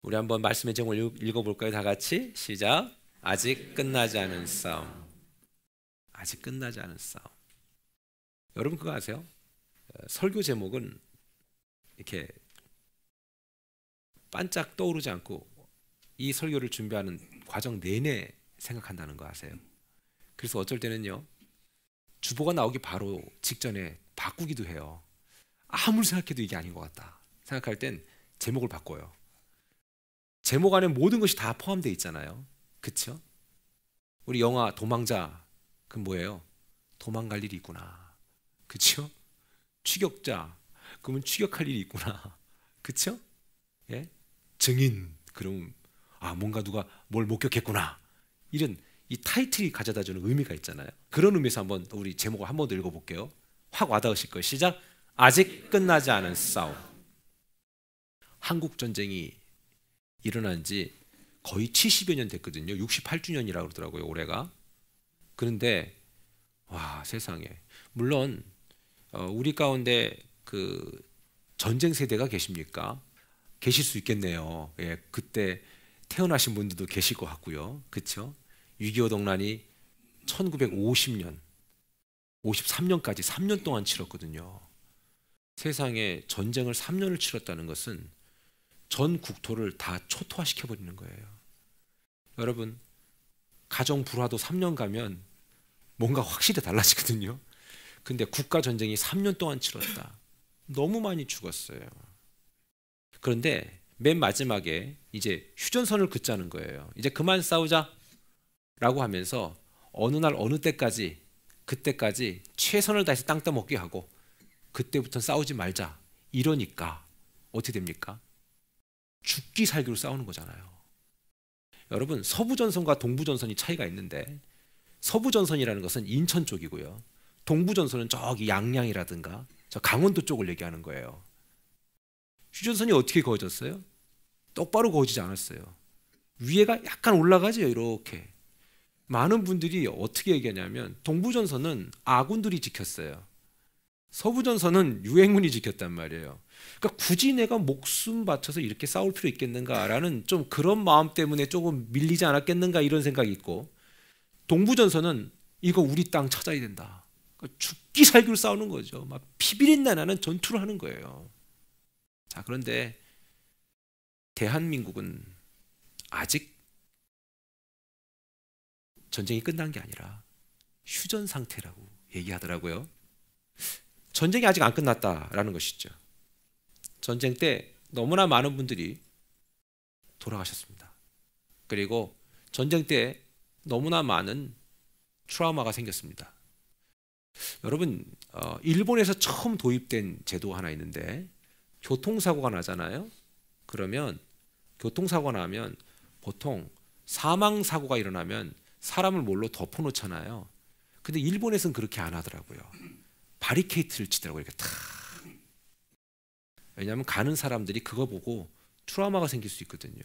우리 한번 말씀의 제목을 읽어볼까요? 다 같이 시작. 아직 끝나지 않은 싸움. 아직 끝나지 않은 싸움. 여러분 그거 아세요? 설교 제목은 이렇게 반짝 떠오르지 않고 이 설교를 준비하는 과정 내내 생각한다는 거 아세요? 그래서 어쩔 때는요, 주보가 나오기 바로 직전에 바꾸기도 해요. 아무리 생각해도 이게 아닌 것 같다 생각할 땐 제목을 바꿔요. 제목 안에 모든 것이 다 포함되어 있잖아요. 그쵸? 우리 영화 도망자, 그 뭐예요? 도망갈 일이 있구나. 그쵸? 추격자, 그러면 추격할 일이 있구나. 그쵸? 예? 증인, 그럼 뭔가 누가 뭘 목격했구나. 이런 이 타이틀이 가져다주는 의미가 있잖아요. 그런 의미에서 한번 우리 제목을 한 번 더 읽어볼게요. 확 와닿으실 거예요. 시작. 아직 끝나지 않은 싸움. 한국 전쟁이 일어난 지 거의 70여 년 됐거든요. 68주년이라고 그러더라고요, 올해가. 그런데 와, 세상에. 물론 우리 가운데 그 전쟁 세대가 계십니까? 계실 수 있겠네요. 예, 그때 태어나신 분들도 계실 것 같고요. 그렇죠? 6.25 동란이 1950년, 53년까지 3년 동안 치렀거든요. 세상에 전쟁을 3년을 치렀다는 것은 전 국토를 다 초토화시켜버리는 거예요. 여러분, 가정 불화도 3년 가면 뭔가 확실히 달라지거든요. 근데 국가 전쟁이 3년 동안 치렀다. 너무 많이 죽었어요. 그런데 맨 마지막에 이제 휴전선을 긋자는 거예요. 이제 그만 싸우자 라고 하면서 어느 날 어느 때까지, 그때까지 최선을 다해서 땅 따먹게 하고 그때부터 싸우지 말자 이러니까 어떻게 됩니까? 죽기 살기로 싸우는 거잖아요. 여러분, 서부전선과 동부전선이 차이가 있는데 서부전선이라는 것은 인천 쪽이고요, 동부전선은 저기 양양이라든가 저 강원도 쪽을 얘기하는 거예요. 휴전선이 어떻게 그어졌어요? 똑바로 그어지지 않았어요. 위에가 약간 올라가죠. 이렇게. 많은 분들이 어떻게 얘기하냐면 동부전선은 아군들이 지켰어요. 서부전선은 유행군이 지켰단 말이에요. 그러니까 굳이 내가 목숨 바쳐서 이렇게 싸울 필요 있겠는가라는 좀 그런 마음 때문에 조금 밀리지 않았겠는가 이런 생각이 있고, 동부전선은 이거 우리 땅 찾아야 된다. 그러니까 죽기 살기로 싸우는 거죠. 막 피비린내 나는 전투를 하는 거예요. 자, 그런데 대한민국은 아직 전쟁이 끝난 게 아니라 휴전 상태라고 얘기하더라고요. 전쟁이 아직 안 끝났다라는 것이죠. 전쟁 때 너무나 많은 분들이 돌아가셨습니다. 그리고 전쟁 때 너무나 많은 트라우마가 생겼습니다. 여러분, 일본에서 처음 도입된 제도가 하나 있는데, 교통사고가 나잖아요. 그러면 교통사고가 나면 보통 사망사고가 일어나면 사람을 뭘로 덮어놓잖아요. 근데 일본에서는 그렇게 안 하더라고요. 바리케이트를 치더라고요. 이렇게 탁. 왜냐하면 가는 사람들이 그거 보고 트라우마가 생길 수 있거든요.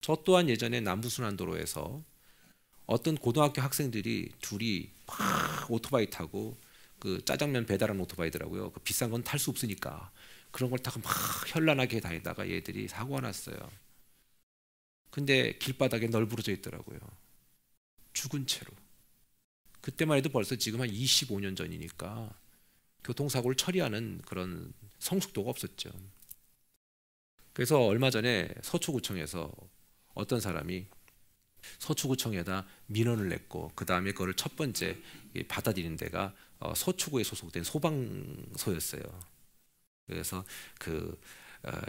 저 또한 예전에 남부순환도로에서 어떤 고등학교 학생들이 둘이 막 오토바이 타고, 그 짜장면 배달하는 오토바이더라고요. 그 비싼 건 탈 수 없으니까 그런 걸 타고 막 현란하게 다니다가 얘들이 사고가 났어요. 근데 길바닥에 널브러져 있더라고요. 죽은 채로. 그때만 해도 벌써 지금 한 25년 전이니까 교통사고를 처리하는 그런 성숙도가 없었죠. 그래서 얼마 전에 서초구청에서 어떤 사람이 서초구청에다 민원을 냈고, 그 다음에 그거를 첫 번째 받아들인 데가 서초구에 소속된 소방서였어요. 그래서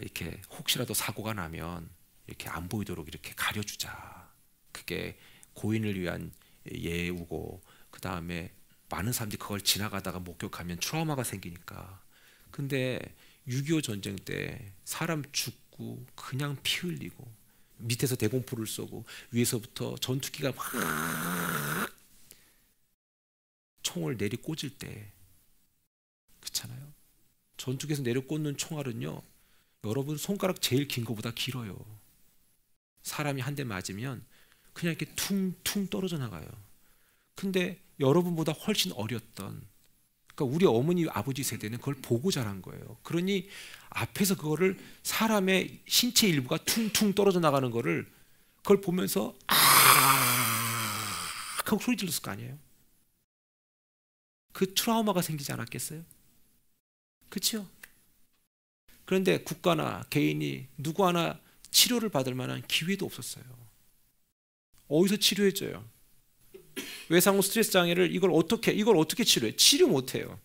이렇게 혹시라도 사고가 나면 이렇게 안 보이도록 이렇게 가려주자. 그게 고인을 위한 예우고, 그 다음에 많은 사람들이 그걸 지나가다가 목격하면 트라우마가 생기니까. 근데 6.25 전쟁 때 사람 죽고 그냥 피 흘리고 밑에서 대공포를 쏘고 위에서부터 전투기가 막 총을 내리꽂을 때, 그렇잖아요. 전투기에서 내려꽂는 총알은요, 여러분 손가락 제일 긴 거보다 길어요. 사람이 한 대 맞으면 그냥 이렇게 퉁퉁 떨어져 나가요. 근데 여러분보다 훨씬 어렸던 그러니까 우리 어머니 아버지 세대는 그걸 보고 자란 거예요. 그러니 앞에서 그거를 사람의 신체 일부가 퉁퉁 떨어져 나가는 거를 그걸 보면서 아 하고 소리 질렀을 거 아니에요. 그 트라우마가 생기지 않았겠어요? 그렇죠? 그런데 국가나 개인이 누구 하나 치료를 받을 만한 기회도 없었어요. 어디서 치료해줘요? 외상후 스트레스 장애를 이걸 어떻게 치료해? 치료 못해요.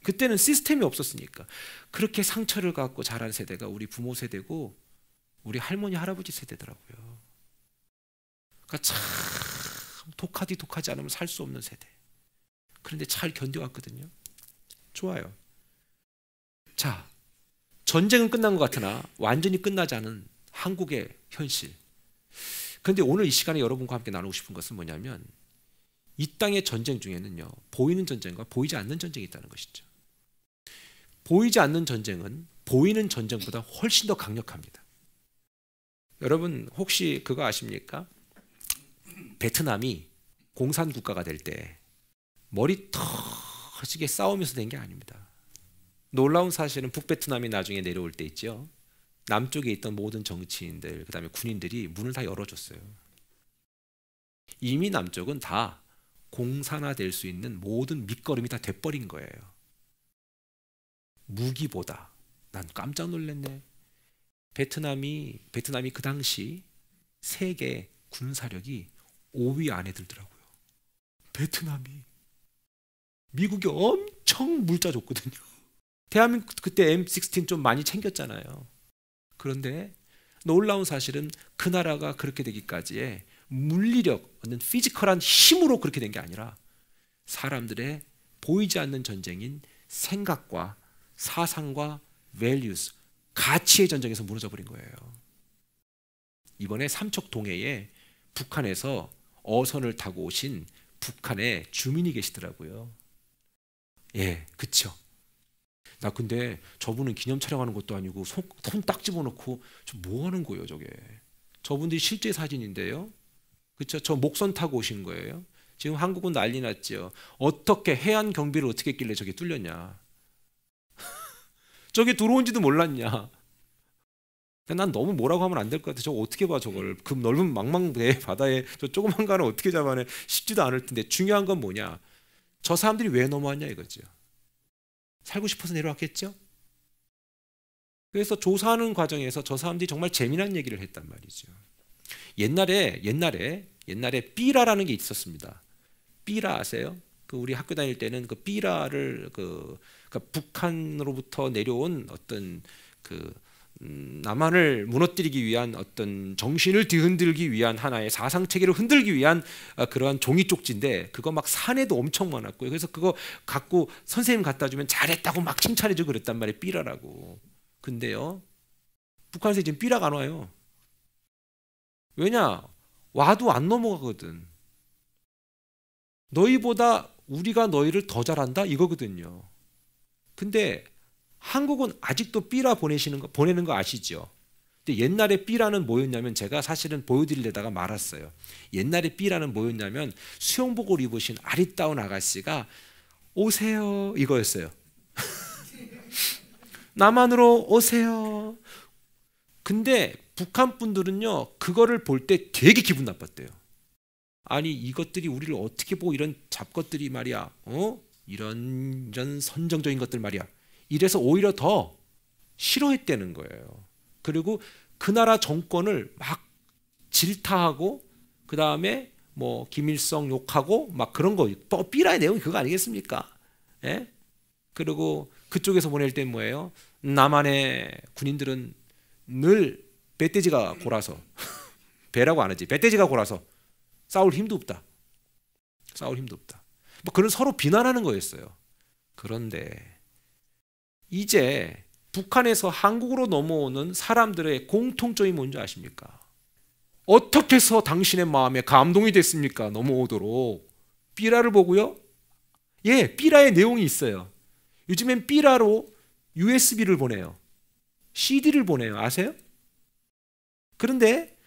그때는 시스템이 없었으니까. 그렇게 상처를 갖고 자란 세대가 우리 부모 세대고 우리 할머니 할아버지 세대더라고요. 그러니까 참 독하지 않으면 살 수 없는 세대. 그런데 잘 견뎌왔거든요. 좋아요. 자, 전쟁은 끝난 것 같으나 완전히 끝나지 않은 한국의 현실. 그런데 오늘 이 시간에 여러분과 함께 나누고 싶은 것은 뭐냐면 이 땅의 전쟁 중에는요, 보이는 전쟁과 보이지 않는 전쟁이 있다는 것이죠. 보이지 않는 전쟁은 보이는 전쟁보다 훨씬 더 강력합니다. 여러분 혹시 그거 아십니까? 베트남이 공산국가가 될 때 머리 터지게 싸우면서 된 게 아닙니다. 놀라운 사실은 북베트남이 나중에 내려올 때 있죠. 남쪽에 있던 모든 정치인들, 그 다음에 군인들이 문을 다 열어줬어요. 이미 남쪽은 다 공산화될 수 있는 모든 밑거름이 다 돼버린 거예요. 무기보다 난 깜짝 놀랐네. 베트남이 그 당시 세계 군사력이 5위 안에 들더라고요. 베트남이. 미국이 엄청 물자 줬거든요. 대한민국 그때 M16 좀 많이 챙겼잖아요. 그런데 놀라운 사실은 그 나라가 그렇게 되기까지의 물리력, 어떤 피지컬한 힘으로 그렇게 된 게 아니라 사람들의 보이지 않는 전쟁인 생각과 사상과 values, 가치의 전쟁에서 무너져 버린 거예요. 이번에 삼척 동해에 북한에서 어선을 타고 오신 북한의 주민이 계시더라고요. 예, 그쵸. 나 근데 저분은 기념 촬영하는 것도 아니고 손 딱 집어넣고 저 뭐 하는 거예요, 저게? 저분들이 실제 사진인데요. 그쵸? 저 목선 타고 오신 거예요. 지금 한국은 난리 났죠. 어떻게 해안 경비를 어떻게 했길래 저게 뚫렸냐? 저게 들어온지도 몰랐냐? 난 너무 뭐라고 하면 안 될 것 같아. 저거 어떻게 봐, 저걸. 그 넓은 망망대 바다에 저 조그만 거는 어떻게 잡아내? 쉽지도 않을 텐데. 중요한 건 뭐냐? 저 사람들이 왜 넘어왔냐 이거죠. 살고 싶어서 내려왔겠죠? 그래서 조사하는 과정에서 저 사람들이 정말 재미난 얘기를 했단 말이죠. 옛날에 삐라라는 게 있었습니다. 삐라 아세요? 그 우리 학교 다닐 때는 그 삐라를 그러니까 북한으로부터 내려온 어떤 남한을 무너뜨리기 위한 어떤 정신을 뒤흔들기 위한 하나의 사상 체계를 흔들기 위한 그러한 종이 쪽지인데 그거 막 산에도 엄청 많았고요. 그래서 그거 갖고 선생님 갖다 주면 잘했다고 막 칭찬해주고 그랬단 말이에요. 삐라라고. 근데요, 북한에서 지금 삐라가 안 와요. 왜냐? 와도 안 넘어가거든. 너희보다 우리가 너희를 더 잘한다 이거거든요. 근데 한국은 아직도 삐라 보내는 거 아시죠? 근데 옛날에 삐라는 뭐였냐면 제가 사실은 보여드리려다가 말았어요. 옛날에 삐라는 뭐였냐면 수영복을 입으신 아리따운 아가씨가 오세요 이거였어요. 남한으로 오세요. 근데 북한 분들은요 그거를 볼 때 되게 기분 나빴대요. 아니 이것들이 우리를 어떻게 보고 이런 잡것들이 말이야, 이런 선정적인 것들 말이야. 이래서 오히려 더 싫어했다는 거예요. 그리고 그 나라 정권을 막 질타하고 그 다음에 뭐 김일성 욕하고 막 그런 거. 삐라의 내용이 그거 아니겠습니까? 예? 그리고 그쪽에서 보낼 땐 뭐예요? 남한의 군인들은 늘 배돼지가 골아서 배라고 안 하지. 배돼지가 골아서 싸울 힘도 없다. 뭐 그런 서로 비난하는 거였어요. 그런데 이제 북한에서 한국으로 넘어오는 사람들의 공통점이 뭔지 아십니까? 어떻게 해서 당신의 마음에 감동이 됐습니까? 넘어오도록. 삐라를 보고요? 예, 삐라의 내용이 있어요. 요즘엔 삐라로 USB를 보내요. CD를 보내요. 아세요? 그런데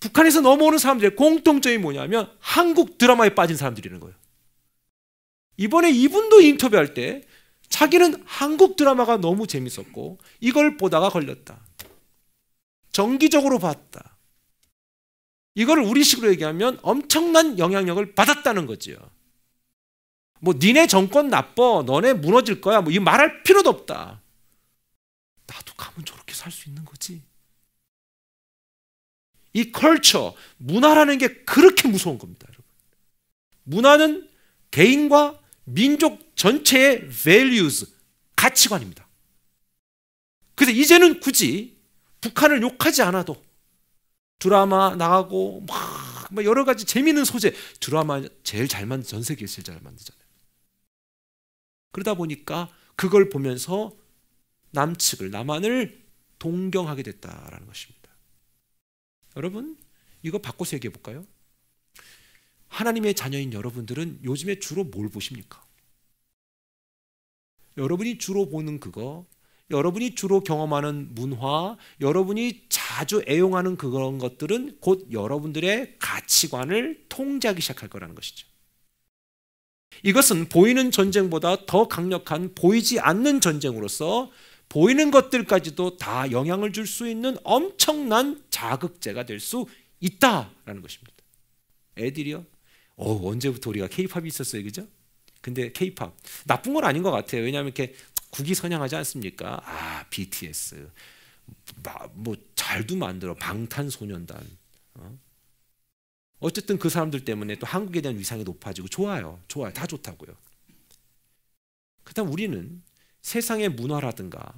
북한에서 넘어오는 사람들의 공통점이 뭐냐면 한국 드라마에 빠진 사람들이라는 거예요. 이번에 이분도 인터뷰할 때 자기는 한국 드라마가 너무 재밌었고 이걸 보다가 걸렸다. 정기적으로 봤다. 이걸 우리식으로 얘기하면 엄청난 영향력을 받았다는 거지요. 뭐 니네 정권 나빠, 너네 무너질 거야, 뭐 이 말할 필요도 없다. 나도 가면 저렇게 살 수 있는 거지. 이 컬처, 문화라는 게 그렇게 무서운 겁니다, 여러분. 문화는 개인과 민족 전체의 values, 가치관입니다. 그래서 이제는 굳이 북한을 욕하지 않아도 드라마 나가고 막 여러 가지 재미있는 소재, 드라마 제일 잘 만든, 전 세계에서 제일 잘 만들잖아요. 그러다 보니까 그걸 보면서 남측을, 남한을 동경하게 됐다라는 것입니다. 여러분, 이거 바꿔서 얘기해 볼까요? 하나님의 자녀인 여러분들은 요즘에 주로 뭘 보십니까? 여러분이 주로 보는 그거, 여러분이 주로 경험하는 문화, 여러분이 자주 애용하는 그런 것들은 곧 여러분들의 가치관을 통제하기 시작할 거라는 것이죠. 이것은 보이는 전쟁보다 더 강력한 보이지 않는 전쟁으로서 보이는 것들까지도 다 영향을 줄 수 있는 엄청난 자극제가 될 수 있다라는 것입니다. 애들이요? 언제부터 우리가 케이팝이 있었어요, 그죠? 근데 케이팝 나쁜 건 아닌 것 같아요. 왜냐하면 이렇게 국위선양하지 않습니까? BTS 뭐 잘도 만들어, 방탄소년단. 어쨌든 그 사람들 때문에 또 한국에 대한 위상이 높아지고 좋아요, 다 좋다고요. 그다음 우리는 세상의 문화라든가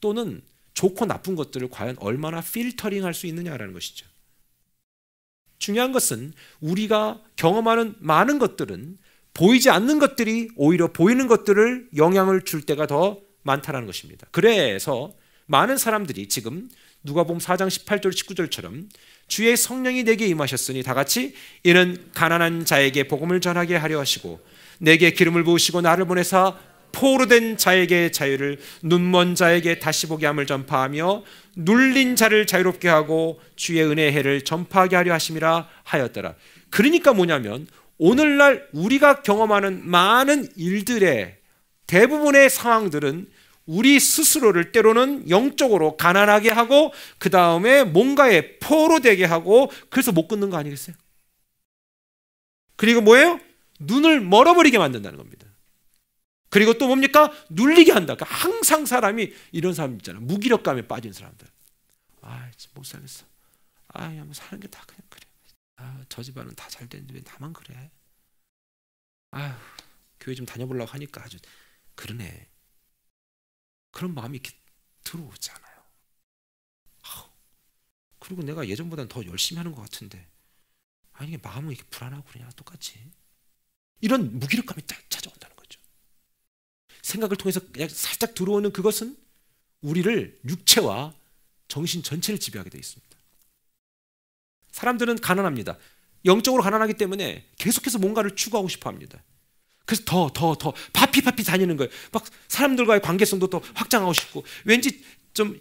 또는 좋고 나쁜 것들을 과연 얼마나 필터링할 수 있느냐라는 것이죠. 중요한 것은 우리가 경험하는 많은 것들은 보이지 않는 것들이 오히려 보이는 것들을 영향을 줄 때가 더 많다는 것입니다. 그래서 많은 사람들이 지금 누가복음 4장 18절 19절처럼 주의 성령이 내게 임하셨으니 다 같이 이는 가난한 자에게 복음을 전하게 하려 하시고 내게 기름을 부으시고 나를 보내사 포로된 자에게 자유를, 눈먼 자에게 다시 보게 함을 전파하며 눌린 자를 자유롭게 하고 주의 은혜의 해를 전파하게 하려 하심이라 하였더라. 그러니까 뭐냐면 오늘날 우리가 경험하는 많은 일들의 대부분의 상황들은 우리 스스로를 때로는 영적으로 가난하게 하고 그 다음에 뭔가에 포로되게 하고 그래서 못 끊는 거 아니겠어요? 그리고 뭐예요? 눈을 멀어버리게 만든다는 겁니다. 그리고 또 뭡니까? 눌리게 한다. 그러니까 항상 사람이 이런 사람 있잖아요. 무기력감에 빠진 사람들. 못 살겠어. 뭐 사는 게 다 그냥 그래. 저 집안은 다 잘 되는데 왜 나만 그래? 교회 좀 다녀보려고 하니까 아주 그러네. 그런 마음이 이렇게 들어오잖아요. 그리고 내가 예전보다는 더 열심히 하는 것 같은데 이게 마음은 이렇게 불안하고 그냥 똑같이. 이런 무기력감이 딱 찾아온다는 거죠. 생각을 통해서 그냥 살짝 들어오는 그것은 우리를 육체와 정신 전체를 지배하게 되어 있습니다. 사람들은 가난합니다. 영적으로 가난하기 때문에 계속해서 뭔가를 추구하고 싶어 합니다. 그래서 더 바피 다니는 거예요. 막 사람들과의 관계성도 더 확장하고 싶고 왠지 좀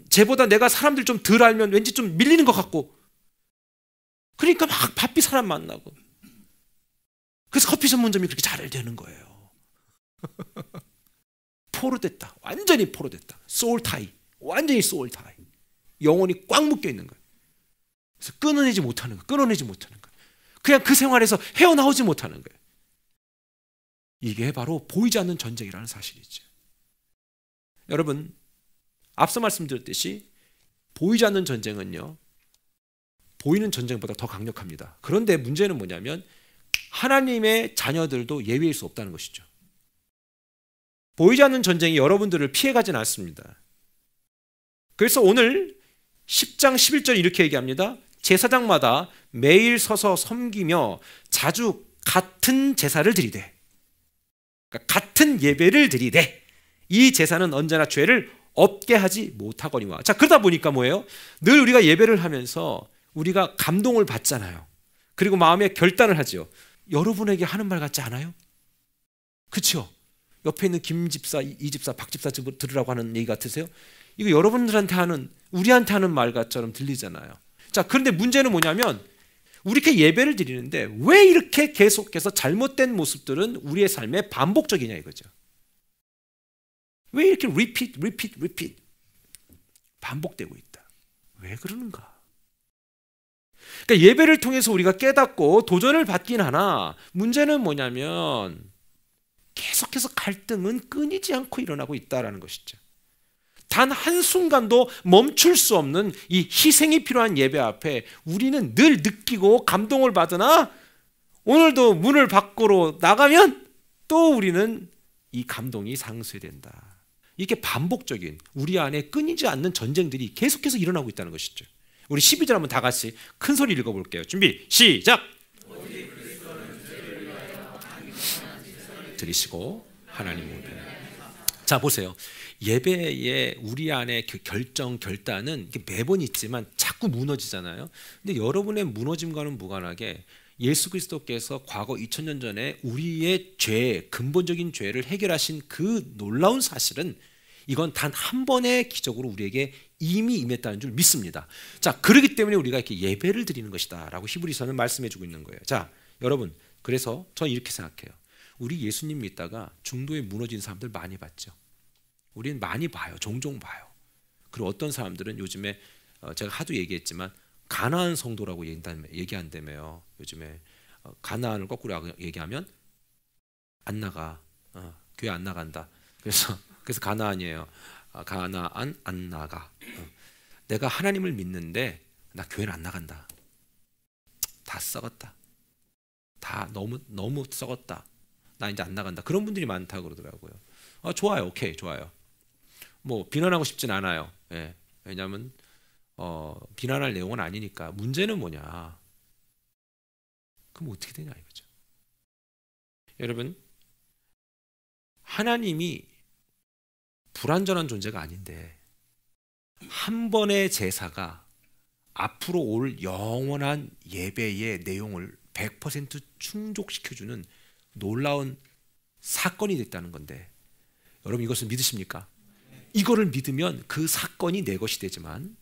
쟤보다 내가 사람들 좀 덜 알면 왠지 좀 밀리는 것 같고 그러니까 막 바삐 사람 만나고 그래서 커피 전문점이 그렇게 잘 되는 거예요. 포로됐다. 완전히 포로됐다. 소울타이. 완전히 소울타이. 영혼이 꽉 묶여 있는 거예요. 그래서 끊어내지 못하는 거예요. 그냥 그 생활에서 헤어나오지 못하는 거예요. 이게 바로 보이지 않는 전쟁이라는 사실이죠. 여러분, 앞서 말씀드렸듯이 보이지 않는 전쟁은요, 보이는 전쟁보다 더 강력합니다. 그런데 문제는 뭐냐면 하나님의 자녀들도 예외일 수 없다는 것이죠. 보이지 않는 전쟁이 여러분들을 피해가진 않습니다. 그래서 오늘 10장 11절 이렇게 얘기합니다. 제사장마다 매일 서서 섬기며 자주 같은 제사를 드리되, 그러니까 같은 예배를 드리되 이 제사는 언제나 죄를 없게 하지 못하거니와. 자, 그러다 보니까 뭐예요? 늘 우리가 예배를 하면서 우리가 감동을 받잖아요. 그리고 마음에 결단을 하죠. 여러분에게 하는 말 같지 않아요? 그렇죠? 옆에 있는 김 집사, 이 집사, 박 집사 들으라고 하는 얘기 같으세요? 이거 여러분들한테 하는, 우리한테 하는 말 같처럼 들리잖아요. 자, 그런데 문제는 뭐냐면 우리 이렇게 예배를 드리는데 왜 이렇게 계속해서 잘못된 모습들은 우리의 삶에 반복적이냐 이거죠. 왜 이렇게 repeat 반복되고 있다. 왜 그러는가? 그러니까 예배를 통해서 우리가 깨닫고 도전을 받긴 하나 문제는 뭐냐면 계속해서 갈등은 끊이지 않고 일어나고 있다는 것이죠. 단 한순간도 멈출 수 없는 이 희생이 필요한 예배 앞에 우리는 늘 느끼고 감동을 받으나 오늘도 문을 밖으로 나가면 또 우리는 이 감동이 상쇄된다. 이게 반복적인 우리 안에 끊이지 않는 전쟁들이 계속해서 일어나고 있다는 것이죠. 우리 12절 한번 다 같이 큰 소리 읽어볼게요. 준비 시작. 들으시고 하나님을 자 보세요. 예배에 우리 안에 그 결단은 매번 있지만 자꾸 무너지잖아요. 근데 여러분의 무너짐과는 무관하게 예수 그리스도께서 과거 2000년 전에 우리의 죄, 근본적인 죄를 해결하신 그 놀라운 사실은 이건 단 한 번의 기적으로 우리에게 이미 임했다는 줄 믿습니다. 자, 그렇기 때문에 우리가 이렇게 예배를 드리는 것이다 라고 히브리서는 말씀해주고 있는 거예요. 자, 여러분, 그래서 저는 이렇게 생각해요. 우리 예수님 믿다가 중도에 무너진 사람들 많이 봤죠. 우리는 많이 봐요. 종종 봐요. 그리고 어떤 사람들은 요즘에 제가 하도 얘기했지만 가나안 성도라고 얘기한다며요. 요즘에 가나안을 거꾸로 얘기하면 안 나가. 교회 안 나간다. 그래서 가나안이에요. 가나안 안 나가. 내가 하나님을 믿는데 나 교회는 안 나간다. 다 썩었다. 다 너무 썩었다. 나 이제 안 나간다. 그런 분들이 많다고 그러더라고요. 좋아요. 오케이. 좋아요. 뭐 비난하고 싶진 않아요. 예. 왜냐하면 비난할 내용은 아니니까. 문제는 뭐냐? 그럼 어떻게 되냐 이거죠. 여러분, 하나님이 불완전한 존재가 아닌데 한 번의 제사가 앞으로 올 영원한 예배의 내용을 100% 충족시켜주는 놀라운 사건이 됐다는 건데 여러분 이것을 믿으십니까? 이거를 믿으면 그 사건이 내 것이 되지만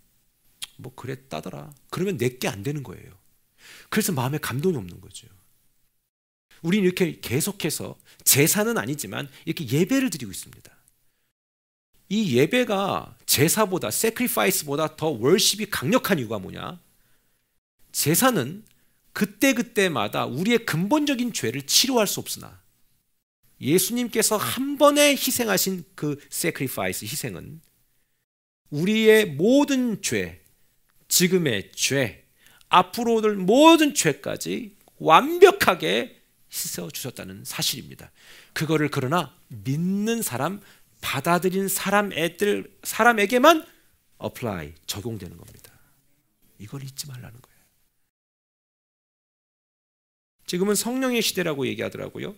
뭐 그랬다더라 그러면 내게 안 되는 거예요. 그래서 마음에 감동이 없는 거죠. 우리는 이렇게 계속해서 제사는 아니지만 이렇게 예배를 드리고 있습니다. 이 예배가 제사보다 sacrifice보다 더 월십이 강력한 이유가 뭐냐? 제사는 그때그때마다 우리의 근본적인 죄를 치료할 수 없으나 예수님께서 한 번에 희생하신 그 sacrifice, 희생은 우리의 모든 죄, 지금의 죄, 앞으로 올 모든 죄까지 완벽하게 씻어주셨다는 사실입니다. 그거를 그러나 믿는 사람, 받아들인 사람에게만 apply, 적용되는 겁니다. 이걸 잊지 말라는 거예요. 지금은 성령의 시대라고 얘기하더라고요.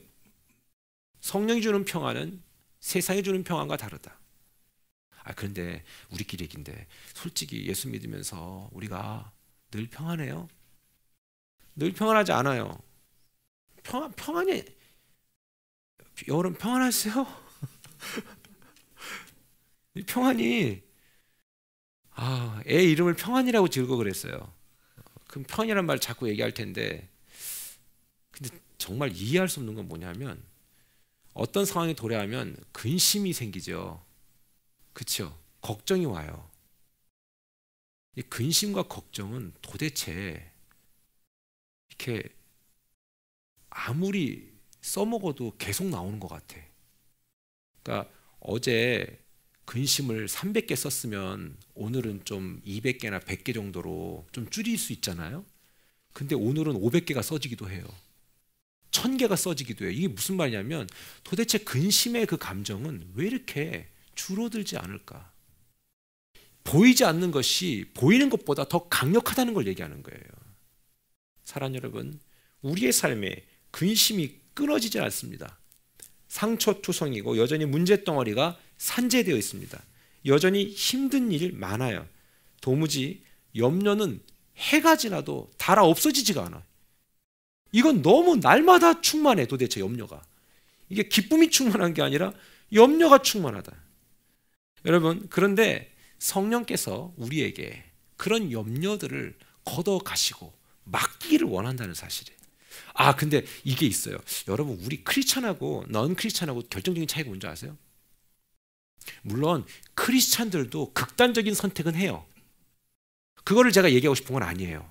성령이 주는 평안은 세상이 주는 평안과 다르다. 그런데 우리끼리 얘기인데 솔직히 예수 믿으면서 우리가 늘 평안해요? 늘 평안하지 않아요. 평안이 여러분 평안하세요? 평안이 애 이름을 평안이라고 지을거 그랬어요. 그럼 평안이란 말 자꾸 얘기할 텐데 근데 정말 이해할 수 없는 건 뭐냐면 어떤 상황이 도래하면 근심이 생기죠. 그렇죠? 걱정이 와요. 이 근심과 걱정은 도대체 이렇게 아무리 써먹어도 계속 나오는 것 같아. 그러니까 어제 근심을 300개 썼으면 오늘은 좀 200개나 100개 정도로 좀 줄일 수 있잖아요. 근데 오늘은 500개가 써지기도 해요. 1000개가 써지기도 해요. 이게 무슨 말이냐면 도대체 근심의 그 감정은 왜 이렇게 줄어들지 않을까? 보이지 않는 것이 보이는 것보다 더 강력하다는 걸 얘기하는 거예요. 사랑하는 여러분, 우리의 삶에 근심이 끊어지지 않습니다. 상처투성이고 여전히 문제덩어리가 산재되어 있습니다. 여전히 힘든 일 많아요. 도무지 염려는 해가 지나도 달아 없어지지가 않아. 이건 너무 날마다 충만해. 도대체 염려가 이게 기쁨이 충만한 게 아니라 염려가 충만하다. 여러분, 그런데 성령께서 우리에게 그런 염려들을 걷어가시고 맡기기를 원한다는 사실이에요. 근데 이게 있어요. 여러분, 우리 크리스찬하고 넌 크리스찬하고 결정적인 차이가 뭔지 아세요? 물론 크리스찬들도 극단적인 선택은 해요. 그거를 제가 얘기하고 싶은 건 아니에요.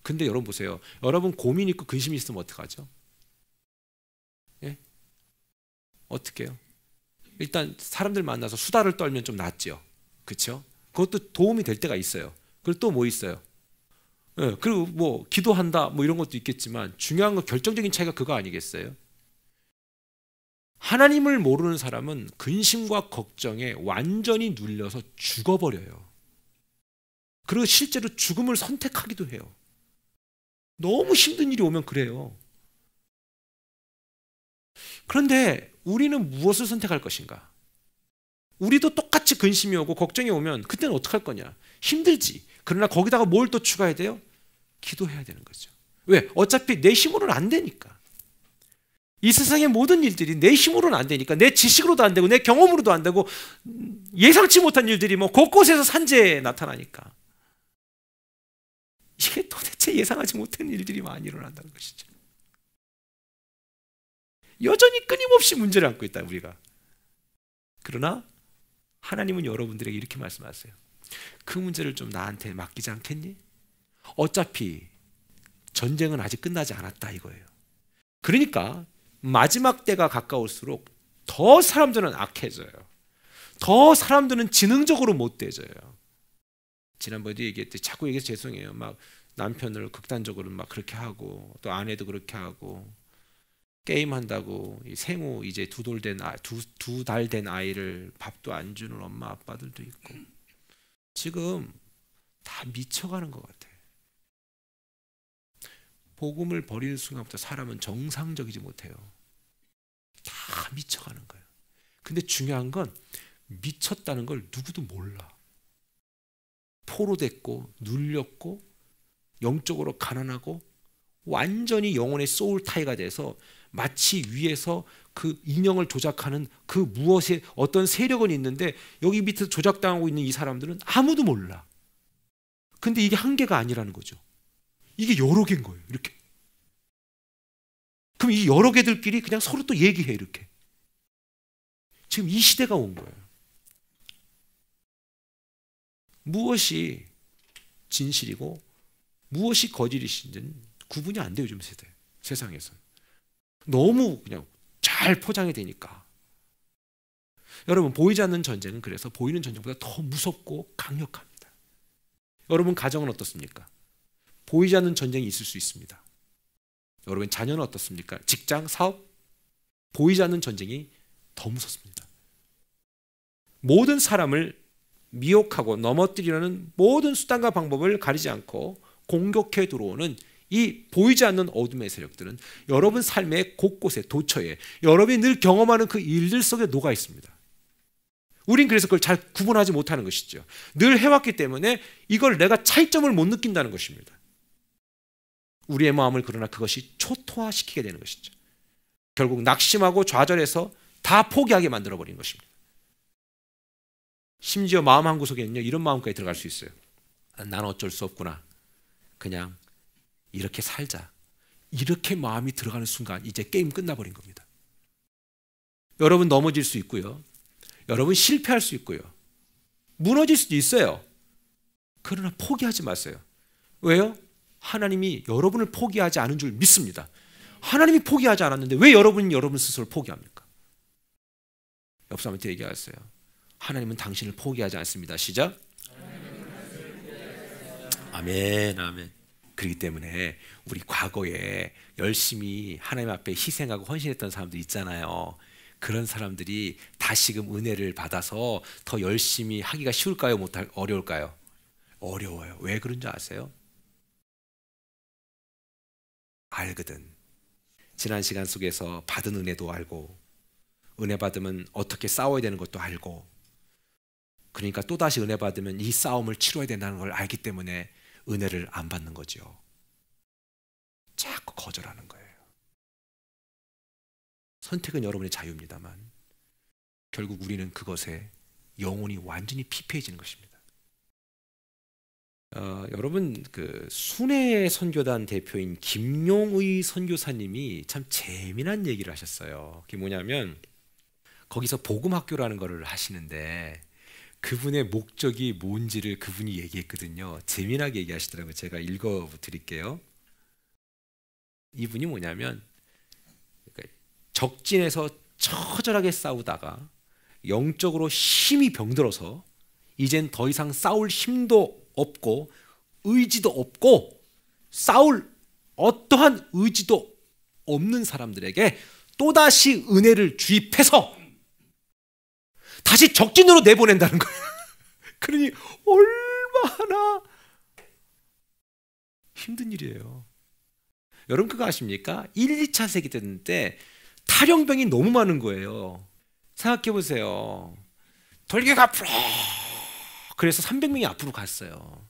근데 여러분 보세요. 여러분 고민 있고 근심이 있으면 어떡하죠? 예? 어떻게 해요? 일단 사람들 만나서 수다를 떨면 좀 낫죠. 그렇죠? 그것도 도움이 될 때가 있어요. 그리고 또 뭐 있어요? 예, 그리고 뭐 기도한다 뭐 이런 것도 있겠지만 중요한 건 결정적인 차이가 그거 아니겠어요? 하나님을 모르는 사람은 근심과 걱정에 완전히 눌려서 죽어버려요. 그리고 실제로 죽음을 선택하기도 해요. 너무 힘든 일이 오면 그래요. 그런데 우리는 무엇을 선택할 것인가? 우리도 똑같이 근심이 오고 걱정이 오면 그때는 어떡할 거냐? 힘들지. 그러나 거기다가 뭘 또 추가해야 돼요? 기도해야 되는 거죠. 왜? 어차피 내 힘으로는 안 되니까. 이 세상의 모든 일들이 내 힘으로는 안 되니까, 내 지식으로도 안 되고 내 경험으로도 안 되고 예상치 못한 일들이 뭐 곳곳에서 산재에 나타나니까 이게 도대체 예상하지 못한 일들이 많이 일어난다는 것이죠. 여전히 끊임없이 문제를 안고 있다 우리가. 그러나 하나님은 여러분들에게 이렇게 말씀하세요. 그 문제를 좀 나한테 맡기지 않겠니? 어차피 전쟁은 아직 끝나지 않았다 이거예요. 그러니까 마지막 때가 가까울수록 더 사람들은 악해져요. 더 사람들은 지능적으로 못돼져요. 지난번에도 얘기했듯이 자꾸 얘기해서 죄송해요. 막 남편을 극단적으로 막 그렇게 하고 또 아내도 그렇게 하고 게임한다고 생후 이제 두 달 된 아이를 밥도 안 주는 엄마 아빠들도 있고 지금 다 미쳐가는 것 같아요. 복음을 버리는 순간부터 사람은 정상적이지 못해요. 다 미쳐가는 거예요. 근데 중요한 건 미쳤다는 걸 누구도 몰라. 포로됐고 눌렸고 영적으로 가난하고 완전히 영혼의 소울 타이가 돼서 마치 위에서 그 인형을 조작하는 그 무엇에 어떤 세력은 있는데 여기 밑에서 조작당하고 있는 이 사람들은 아무도 몰라. 근데 이게 한 개가 아니라는 거죠. 이게 여러 개인 거예요. 이렇게. 그럼 이 여러 개들끼리 그냥 서로 또 얘기해 이렇게. 지금 이 시대가 온 거예요. 무엇이 진실이고 무엇이 거짓이신지는 구분이 안 돼요. 요즘 세상에서. 너무 그냥 잘 포장이 되니까. 여러분 보이지 않는 전쟁은 그래서 보이는 전쟁보다 더 무섭고 강력합니다. 여러분 가정은 어떻습니까? 보이지 않는 전쟁이 있을 수 있습니다. 여러분 자녀는 어떻습니까? 직장, 사업? 보이지 않는 전쟁이 더 무섭습니다. 모든 사람을 미혹하고 넘어뜨리려는 모든 수단과 방법을 가리지 않고 공격해 들어오는 이 보이지 않는 어둠의 세력들은 여러분 삶의 곳곳에 도처에 여러분이 늘 경험하는 그 일들 속에 녹아 있습니다. 우린 그래서 그걸 잘 구분하지 못하는 것이죠. 늘 해왔기 때문에 이걸 내가 차이점을 못 느낀다는 것입니다. 우리의 마음을 그러나 그것이 초토화시키게 되는 것이죠. 결국 낙심하고 좌절해서 다 포기하게 만들어버린 것입니다. 심지어 마음 한구석에는요 이런 마음까지 들어갈 수 있어요. 난 어쩔 수 없구나. 그냥 이렇게 살자. 이렇게 마음이 들어가는 순간 이제 게임 끝나버린 겁니다. 여러분 넘어질 수 있고요. 여러분 실패할 수 있고요. 무너질 수도 있어요. 그러나 포기하지 마세요. 왜요? 하나님이 여러분을 포기하지 않은 줄 믿습니다. 하나님이 포기하지 않았는데 왜 여러분이 여러분 스스로를 포기합니까? 옆 사람한테 얘기하세요. 하나님은 당신을 포기하지 않습니다. 시작. 아멘, 아멘. 그렇기 때문에 우리 과거에 열심히 하나님 앞에 희생하고 헌신했던 사람들 있잖아요. 그런 사람들이 다시금 은혜를 받아서 더 열심히 하기가 쉬울까요? 어려울까요? 어려워요. 왜 그런지 아세요? 알거든. 지난 시간 속에서 받은 은혜도 알고 은혜 받으면 어떻게 싸워야 되는 것도 알고 그러니까 또다시 은혜 받으면 이 싸움을 치러야 된다는 걸 알기 때문에 은혜를 안 받는 거죠. 자꾸 거절하는 거예요. 선택은 여러분의 자유입니다만 결국 우리는 그것에 영혼이 완전히 피폐해지는 것입니다. 여러분 그 순회 선교단 대표인 김용의 선교사님이 참 재미난 얘기를 하셨어요. 그게 뭐냐면 거기서 복음학교라는 거를 하시는데 그분의 목적이 뭔지를 그분이 얘기했거든요. 재미나게 얘기하시더라고요. 제가 읽어드릴게요. 이분이 뭐냐면 적진에서 처절하게 싸우다가 영적으로 힘이 병들어서 이젠 더 이상 싸울 힘도 없고 의지도 없고 싸울 어떠한 의지도 없는 사람들에게 또다시 은혜를 주입해서 다시 적진으로 내보낸다는 거예요. 그러니 얼마나 힘든 일이에요. 여러분 그거 아십니까? 1, 2차 세계대전 때 탈영병이 너무 많은 거예요. 생각해 보세요. 돌격 앞으로. 그래서 300명이 앞으로 갔어요.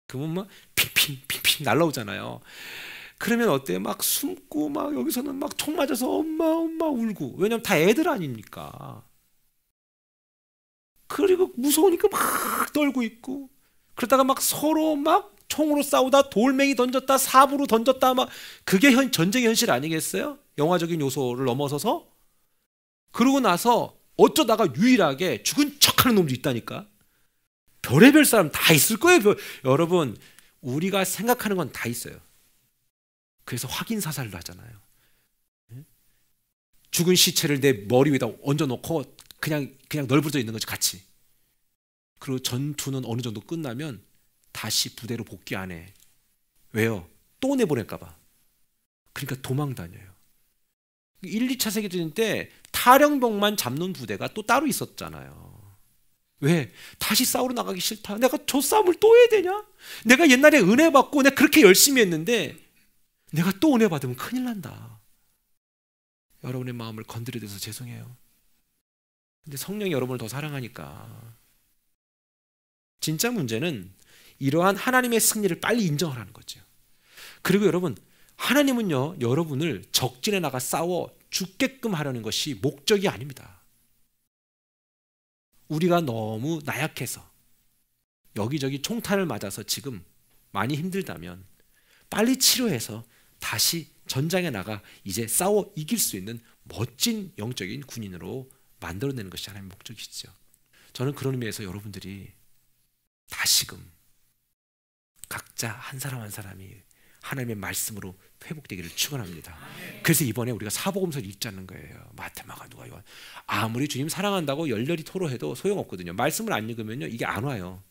그러면 막 핑핑 날라오잖아요. 그러면 어때요? 막 숨고 막 여기서는 막 총 맞아서 엄마 울고. 왜냐면 다 애들 아닙니까? 그리고 무서우니까 막 떨고 있고. 그러다가 막 서로 막 총으로 싸우다 돌멩이 던졌다 삽으로 던졌다 막 그게 전쟁의 현실 아니겠어요? 영화적인 요소를 넘어서서. 그러고 나서 어쩌다가 유일하게 죽은 척하는 놈도 있다니까. 별의별 사람 다 있을 거예요. 여러분 우리가 생각하는 건 다 있어요. 그래서 확인 사살도 하잖아요. 죽은 시체를 내 머리 위에다 얹어놓고 그냥 널브러져 있는 거지 같이. 그리고 전투는 어느 정도 끝나면 다시 부대로 복귀 안 해. 왜요? 또 내보낼까 봐. 그러니까 도망 다녀요. 1, 2차 세계대전 때 탈영병만 잡는 부대가 또 따로 있었잖아요. 왜? 다시 싸우러 나가기 싫다. 내가 저 싸움을 또 해야 되냐? 내가 옛날에 은혜 받고 내가 그렇게 열심히 했는데 내가 또 은혜 받으면 큰일 난다. 여러분의 마음을 건드려서 죄송해요. 근데 성령이 여러분을 더 사랑하니까. 진짜 문제는 이러한 하나님의 승리를 빨리 인정하라는 거죠. 그리고 여러분 하나님은요 여러분을 적진에 나가 싸워 죽게끔 하려는 것이 목적이 아닙니다. 우리가 너무 나약해서 여기저기 총탄을 맞아서 지금 많이 힘들다면 빨리 치료해서 다시 전장에 나가 이제 싸워 이길 수 있는 멋진 영적인 군인으로 만들어내는 것이 하나님의 목적이시죠. 저는 그런 의미에서 여러분들이 다시금 각자 한 사람 한 사람이 하나님의 말씀으로 회복되기를 축원합니다. 그래서 이번에 우리가 사복음서를 읽자는 거예요. 마태, 마가, 누가, 요한. 아무리 주님 사랑한다고 열렬히 토로해도 소용없거든요. 말씀을 안 읽으면요 이게 안 와요.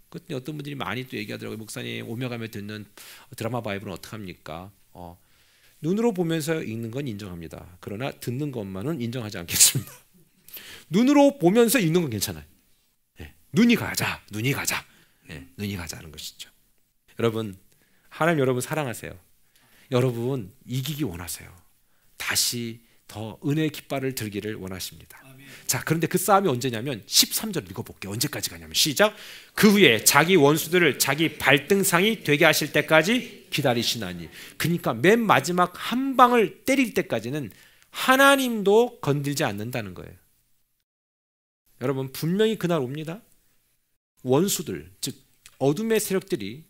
그때 어떤 분들이 많이 또 얘기하더라고요. 목사님 오며 가며 듣는 드라마 바이블은 어떡합니까? 눈으로 보면서 읽는 건 인정합니다. 그러나 듣는 것만은 인정하지 않겠습니다. 눈으로 보면서 읽는 건 괜찮아요. 눈이 가자. 눈이 가자는 것이죠. 여러분 하나님 여러분 사랑하세요. 여러분 이기기 원하세요. 다시 더 은혜의 깃발을 들기를 원하십니다. 자, 그런데 그 싸움이 언제냐면 13절 읽어볼게요. 언제까지 가냐면 시작. 그 후에 자기 원수들을 자기 발등상이 되게 하실 때까지 기다리시나니. 그러니까 맨 마지막 한 방을 때릴 때까지는 하나님도 건들지 않는다는 거예요. 여러분 분명히 그날 옵니다. 원수들 즉 어둠의 세력들이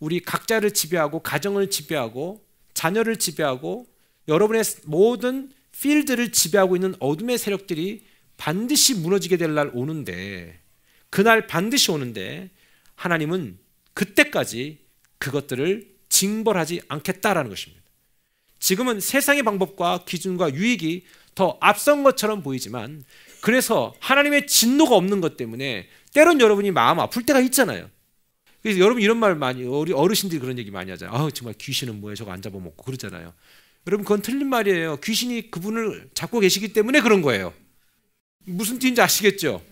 우리 각자를 지배하고 가정을 지배하고 자녀를 지배하고 여러분의 모든 필드를 지배하고 있는 어둠의 세력들이 반드시 무너지게 될 날 오는데 그날 반드시 오는데 하나님은 그때까지 그것들을 징벌하지 않겠다라는 것입니다. 지금은 세상의 방법과 기준과 유익이 더 앞선 것처럼 보이지만 그래서 하나님의 진노가 없는 것 때문에 때론 여러분이 마음 아플 때가 있잖아요. 그래서 여러분 이런 말 많이 우리 어르신들이 그런 얘기 많이 하잖아요. 정말 귀신은 뭐예요? 저거 안 잡아먹고 그러잖아요. 여러분 그건 틀린 말이에요. 귀신이 그분을 잡고 계시기 때문에 그런 거예요. 무슨 뜻인지 아시겠죠?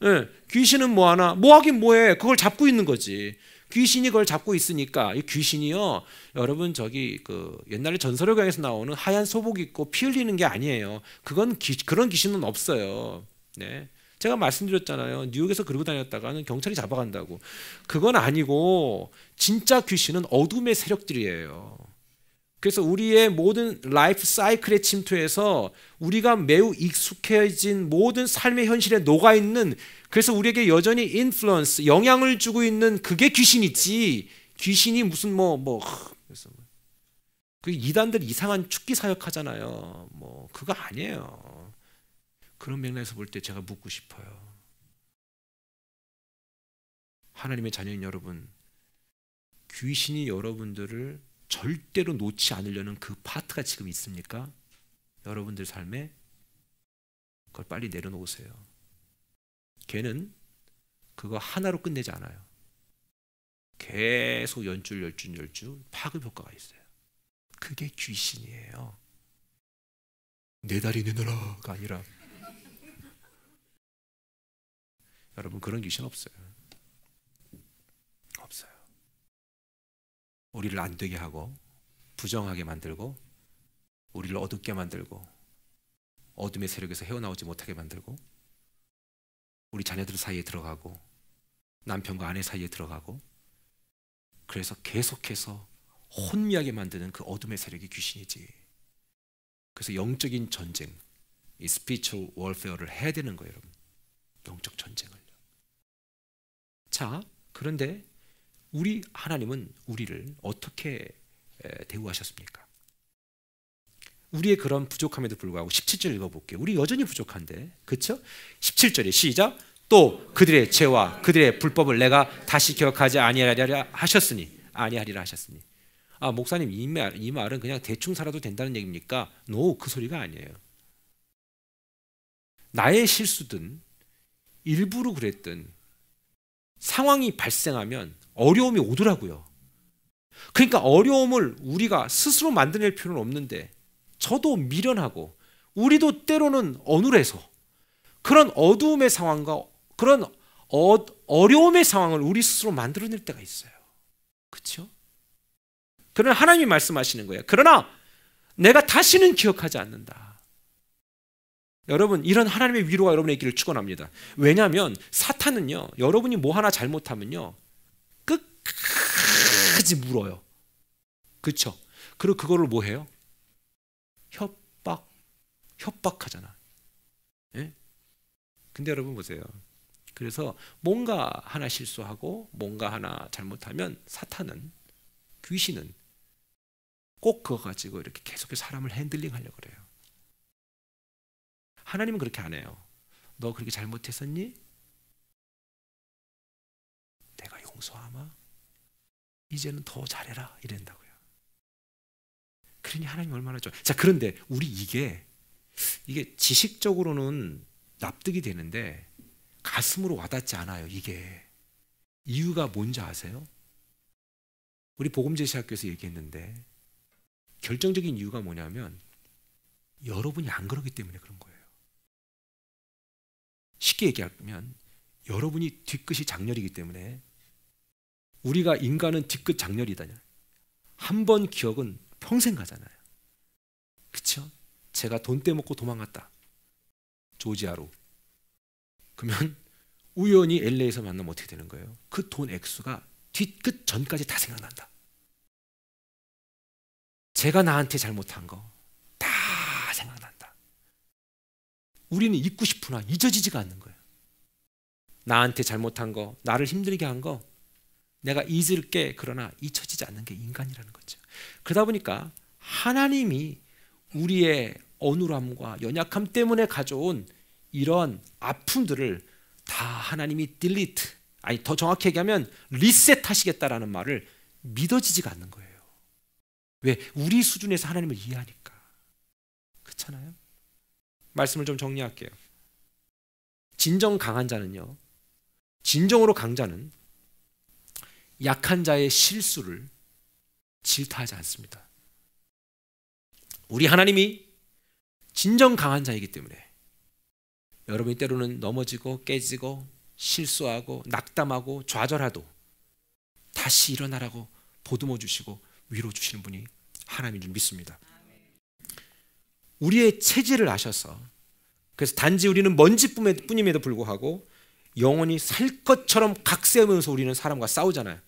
네. 귀신은 뭐하나? 뭐하긴 뭐해. 그걸 잡고 있는 거지. 귀신이 그걸 잡고 있으니까 이 귀신이요. 여러분 저기 그 옛날에 전설의 강에서 나오는 하얀 소복 입고 피 흘리는 게 아니에요. 그건 그런 귀신은 없어요. 네. 제가 말씀드렸잖아요. 뉴욕에서 그러고 다녔다가는 경찰이 잡아간다고. 그건 아니고 진짜 귀신은 어둠의 세력들이에요. 그래서 우리의 모든 라이프 사이클에 침투해서 우리가 매우 익숙해진 모든 삶의 현실에 녹아있는, 그래서 우리에게 여전히 인플루언스, 영향을 주고 있는 그게 귀신이지, 귀신이 무슨 그래서 그 이단들 이상한 축기 사역하잖아요. 그거 아니에요. 그런 맥락에서 볼 때 제가 묻고 싶어요. 하나님의 자녀인 여러분, 귀신이 여러분들을 절대로 놓지 않으려는 그 파트가 지금 있습니까? 여러분들 삶에 그걸 빨리 내려놓으세요. 걔는 그거 하나로 끝내지 않아요. 계속 연줄 파급 효과가 있어요. 그게 귀신이에요. 내 다리 내놔라가 아니라. 여러분, 그런 귀신 없어요. 없어요. 우리를 안 되게 하고 부정하게 만들고 우리를 어둡게 만들고 어둠의 세력에서 헤어나오지 못하게 만들고 우리 자녀들 사이에 들어가고 남편과 아내 사이에 들어가고, 그래서 계속해서 혼미하게 만드는 그 어둠의 세력이 귀신이지. 그래서 영적인 전쟁, 이 스피리추얼 월페어를 해야 되는 거예요, 여러분. 영적 전쟁을요. 자, 그런데 우리 하나님은 우리를 어떻게 대우하셨습니까? 우리의 그런 부족함에도 불구하고 17절 읽어볼게요. 우리 여전히 부족한데, 그렇죠? 17절에 시작. 또 그들의 죄와 그들의 불법을 내가 다시 기억하지 아니하리라 하셨으니. 목사님, 이 말은 그냥 대충 살아도 된다는 얘기입니까? No, 그 소리가 아니에요. 나의 실수든 일부러 그랬든 상황이 발생하면 어려움이 오더라고요. 그러니까 어려움을 우리가 스스로 만들어낼 필요는 없는데, 저도 미련하고 우리도 때로는 어눌해서 그런 어두움의 상황과 그런 어려움의 상황을 우리 스스로 만들어낼 때가 있어요. 그렇죠? 그러나 하나님이 말씀하시는 거예요. 그러나 내가 다시는 기억하지 않는다. 여러분, 이런 하나님의 위로가 여러분의 길을 축원합니다. 왜냐하면 사탄은요, 여러분이 뭐 하나 잘못하면요 끝까지 물어요. 그렇죠? 그리고 그거를 뭐 해요? 협박하잖아. 예? 근데 여러분 보세요. 그래서 뭔가 하나 실수하고 뭔가 하나 잘못하면 사탄은, 귀신은 꼭 그거 가지고 이렇게 계속해서 사람을 핸들링 하려고 그래요. 하나님은 그렇게 안 해요. 너 그렇게 잘못했었니? 내가 용서하마? 이제는 더 잘해라 이런다고요. 그러니 하나님 얼마나 좋아. 자, 그런데 우리 이게 지식적으로는 납득이 되는데 가슴으로 와닿지 않아요. 이게 이유가 뭔지 아세요? 우리 복음제시학교에서 얘기했는데 결정적인 이유가 뭐냐면 여러분이 안 그러기 때문에 그런 거예요. 쉽게 얘기하면 여러분이 뒤끝이 장렬이기 때문에. 우리가 인간은 뒤끝 장렬이다. 한 번 기억은 평생 가잖아요. 그렇죠? 제가 돈 떼먹고 도망갔다, 조지아로. 그러면 우연히 LA에서 만나면 어떻게 되는 거예요? 그 돈 액수가 뒤끝 전까지 다 생각난다. 제가 나한테 잘못한 거 다 생각난다. 우리는 잊고 싶으나 잊어지지가 않는 거예요. 나한테 잘못한 거, 나를 힘들게 한 거 내가 잊을게, 그러나 잊혀지지 않는 게 인간이라는 거죠. 그러다 보니까 하나님이 우리의 어눌함과 연약함 때문에 가져온 이런 아픔들을 다 하나님이 딜리트, 아니 더 정확히 얘기하면 리셋하시겠다라는 말을 믿어지지가 않는 거예요. 왜? 우리 수준에서 하나님을 이해하니까. 그렇잖아요? 말씀을 좀 정리할게요. 진정 강한 자는요, 진정으로 강자는 약한 자의 실수를 질타하지 않습니다. 우리 하나님이 진정 강한 자이기 때문에 여러분이 때로는 넘어지고 깨지고 실수하고 낙담하고 좌절하도 다시 일어나라고 보듬어 주시고 위로 주시는 분이 하나님인 줄 믿습니다. 우리의 체질을 아셔서, 그래서 단지 우리는 먼지뿐임에도 불구하고 영원히 살 것처럼 각세하면서 우리는 사람과 싸우잖아요.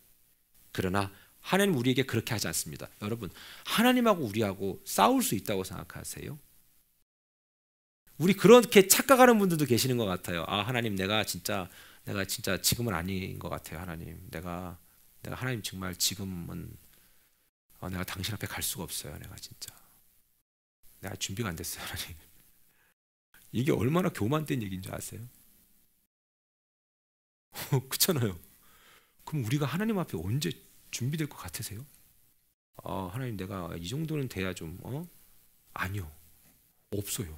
그러나 하나님 우리에게 그렇게 하지 않습니다. 여러분, 하나님하고 우리하고 싸울 수 있다고 생각하세요? 우리 그렇게 착각하는 분들도 계시는 것 같아요. 아, 하나님 내가 진짜 지금은 아닌 것 같아요. 하나님 내가 하나님 정말 지금은 내가 당신 앞에 갈 수가 없어요. 내가 준비가 안 됐어요. 하나님. 이게 얼마나 교만된 얘기인 줄 아세요? 그렇잖아요. 그럼 우리가 하나님 앞에 언제 준비될 것 같으세요? 하나님 내가 이 정도는 돼야 좀 아니요. 없어요.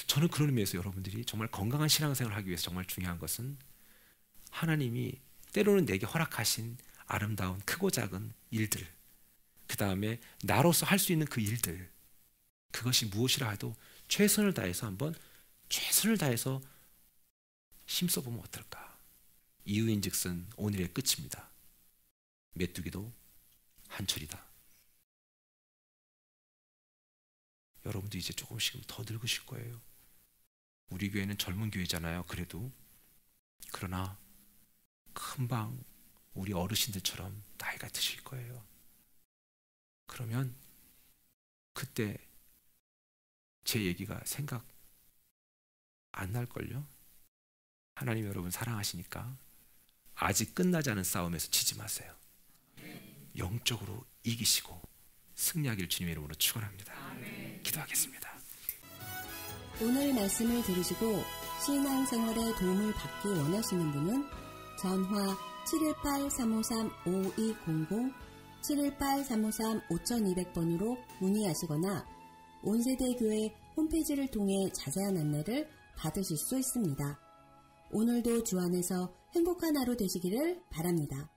저는 그런 의미에서 여러분들이 정말 건강한 신앙생활을 하기 위해서 정말 중요한 것은 하나님이 때로는 내게 허락하신 아름다운 크고 작은 일들, 그 다음에 나로서 할 수 있는 그 일들, 그것이 무엇이라 해도 최선을 다해서 힘써보면 어떨까. 이유인즉슨 오늘의 끝입니다. 메뚜기도 한철이다. 여러분도 이제 조금씩 더 늙으실 거예요. 우리 교회는 젊은 교회잖아요. 그러나 금방 우리 어르신들처럼 나이가 드실 거예요. 그러면 그때 제 얘기가 생각 안 날걸요? 하나님 여러분 사랑하시니까 아직 끝나지 않은 싸움에서 지지 마세요. 영적으로 이기시고 승리하길 주님의 이름으로 축원합니다. 기도하겠습니다. 오늘 말씀을 들으시고 신앙생활에 도움을 받기 원하시는 분은 전화 718-353-5200, 718-353-5200번으로 문의하시거나 온세대교회 홈페이지를 통해 자세한 안내를 받으실 수 있습니다. 오늘도 주 안에서 행복한 하루 되시기를 바랍니다.